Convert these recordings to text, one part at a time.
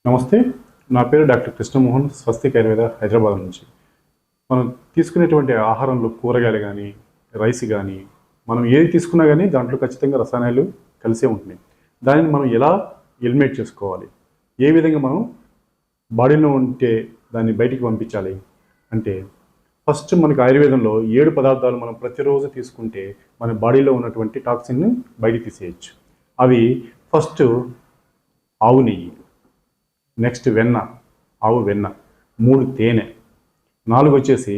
నమస్తే. నా పేరు డాక్టర్ కృష్ణమోహన్, స్వస్తిక్ ఆయుర్వేద, హైదరాబాద్ నుంచి. మనం తీసుకునేటువంటి ఆహారంలో కూరగాయలు కానీ, రైస్ కానీ, మనం ఏది తీసుకున్నా కానీ దాంట్లో ఖచ్చితంగా రసాయనాలు కలిసే ఉంటున్నాయి. దానిని మనం ఎలా ఎలిమినేట్ చేసుకోవాలి? ఏ విధంగా మనం బాడీలో ఉంటే దాన్ని బయటికి పంపించాలి అంటే, ఫస్ట్ మనకి ఆయుర్వేదంలో 7 పదార్థాలు మనం ప్రతిరోజు తీసుకుంటే మన బాడీలో ఉన్నటువంటి టాక్సిన్ను బయటికి తీసేయచ్చు. అవి ఫస్ట్ ఆవు నెయ్యి, నెక్స్ట్ వెన్న, ఆవు వెన్న, 3 తేనె, 4 వచ్చేసి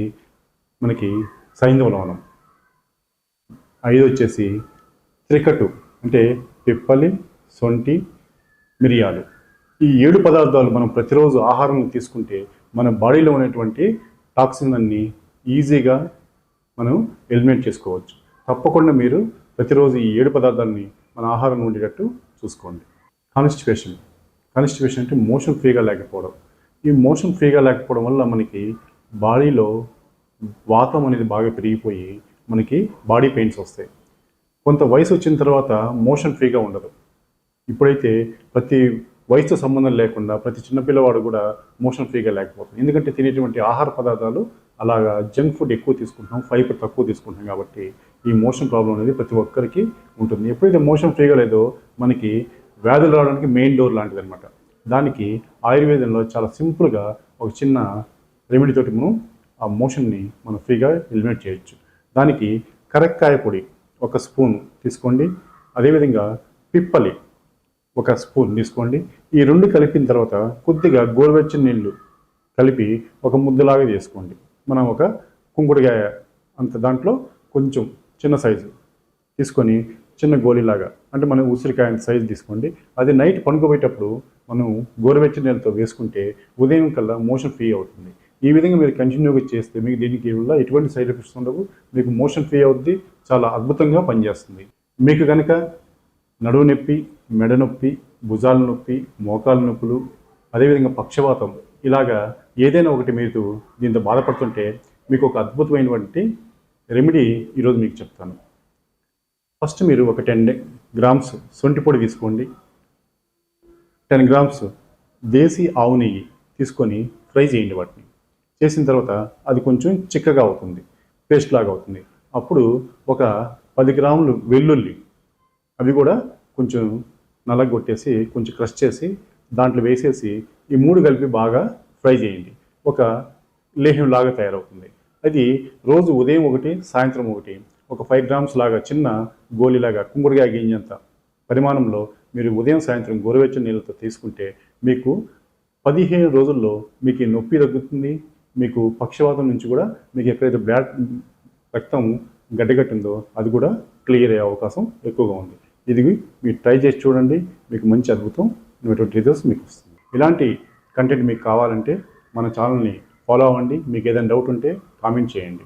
మనకి సైంధవ లవణం, 5 వచ్చేసి త్రికటు అంటే పిప్పలి, సొంటి, మిరియాలు. ఈ 7 పదార్థాలు మనం ప్రతిరోజు ఆహారం తీసుకుంటే మన బాడీలో ఉన్నటువంటి టాక్సిన్ అన్ని ఈజీగా మనం ఎలిమినేట్ చేసుకోవచ్చు. తప్పకుండా మీరు ప్రతిరోజు ఈ 7 పదార్థాలని మన ఆహారంలో ఉండేటట్టు చూసుకోండి. కాన్స్టిపేషన్ అంటే మోషన్ ఫ్రీగా లేకపోవడం. ఈ మోషన్ ఫ్రీగా లేకపోవడం వల్ల మనకి బాడీలో వాతం అనేది బాగా పెరిగిపోయి మనకి బాడీ పెయిన్స్ వస్తాయి. కొంత వయసు వచ్చిన తర్వాత మోషన్ ఫ్రీగా ఉండదు. ఇప్పుడైతే ప్రతి వయసుతో సంబంధం లేకుండా ప్రతి చిన్నపిల్లవాడు కూడా మోషన్ ఫ్రీగా లేకపోతుంది. ఎందుకంటే తినేటువంటి ఆహార పదార్థాలు అలాగా జంక్ ఫుడ్ ఎక్కువ తీసుకుంటున్నాం, ఫైబర్ తక్కువ తీసుకుంటున్నాం. కాబట్టి ఈ మోషన్ ప్రాబ్లం అనేది ప్రతి ఒక్కరికి ఉంటుంది. ఎప్పుడైతే మోషన్ ఫ్రీగా లేదో మనకి వ్యాధులు రావడానికి మెయిన్ డోర్ లాంటిది అనమాట. దానికి ఆయుర్వేదంలో చాలా సింపుల్గా ఒక చిన్న రెమెడీ తోటి మనం ఆ మోషన్ని మనం ఫ్రీగా ఎలిమినేట్ చేయొచ్చు. దానికి కరక్కాయ పొడి 1 స్పూన్ తీసుకోండి. అదేవిధంగా పిప్పలి 1 స్పూన్ తీసుకోండి. ఈ 2 కలిపిన తర్వాత కొద్దిగా గోరువెచ్చని నీళ్ళు కలిపి ఒక ముద్దలాగా చేసుకోండి. మనం ఒక కుంకుడుగాయ అంత దాంట్లో కొంచెం చిన్న సైజు తీసుకొని చిన్న గోళీలాగా అంటే మనం ఉసిరికాయ సైజు తీసుకోండి. అది నైట్ పనుకోబెట్టేటప్పుడు మనం గోరువెచ్చని నీళ్ళతో వేసుకుంటే ఉదయం కల్లా మోషన్ ఫ్రీ అవుతుంది. ఈ విధంగా మీరు కంటిన్యూగా చేస్తే మీకు దీనికి వల్ల ఎటువంటి సైడ్ ఎఫెక్ట్స్ ఉండవు. మీకు మోషన్ ఫ్రీ అవుద్ది, చాలా అద్భుతంగా పనిచేస్తుంది. మీకు కనుక నడువు నొప్పి, మెడ నొప్పి, భుజాల నొప్పి, మోకాల నొప్పులు, అదేవిధంగా పక్షవాతం ఇలాగా ఏదైనా ఒకటి మీరు దీంతో బాధపడుతుంటే మీకు ఒక అద్భుతమైనటువంటి రెమెడీ ఈరోజు మీకు చెప్తాను. ఫస్ట్ మీరు ఒక 10 గ్రామ్స్ సొంటి పొడి తీసుకోండి. 10 గ్రామ్స్ దేశీ ఆవు నెయ్యి తీసుకొని ఫ్రై చేయండి. వాటిని చేసిన తర్వాత అది కొంచెం చిక్కగా అవుతుంది, పేస్ట్ లాగా అవుతుంది. అప్పుడు ఒక 10 గ్రాములు వెల్లుల్లి, అవి కూడా కొంచెం నల్లగొట్టేసి కొంచెం క్రష్ చేసి దాంట్లో వేసేసి ఈ 3 కలిపి బాగా ఫ్రై చేయండి. ఒక లేహ్యం లాగా తయారవుతుంది. అది రోజు ఉదయం ఒకటి, సాయంత్రం ఒకటి, ఒక 5 గ్రామ్స్ లాగా చిన్న గోళీలాగా కుంకుడుగాయ గింజంత పరిమాణంలో మీరు ఉదయం సాయంత్రం గోరువెచ్చని నీళ్ళతో తీసుకుంటే మీకు 15 రోజుల్లో మీకు ఈ నొప్పి తగ్గుతుంది. మీకు పక్షవాతం నుంచి కూడా మీకు ఎక్కడైతే బ్లడ్ రక్తం గడ్డగట్టిందో అది కూడా క్లియర్ అయ్యే అవకాశం ఎక్కువగా ఉంది. ఇది మీరు ట్రై చేసి చూడండి, మీకు మంచి అద్భుతమైనటువంటి రిజల్ట్స్ మీకు వస్తుంది. ఇలాంటి కంటెంట్ మీకు కావాలంటే మన ఛానల్ని ఫాలో అవ్వండి. మీకు ఏదైనా డౌట్ ఉంటే కామెంట్ చేయండి.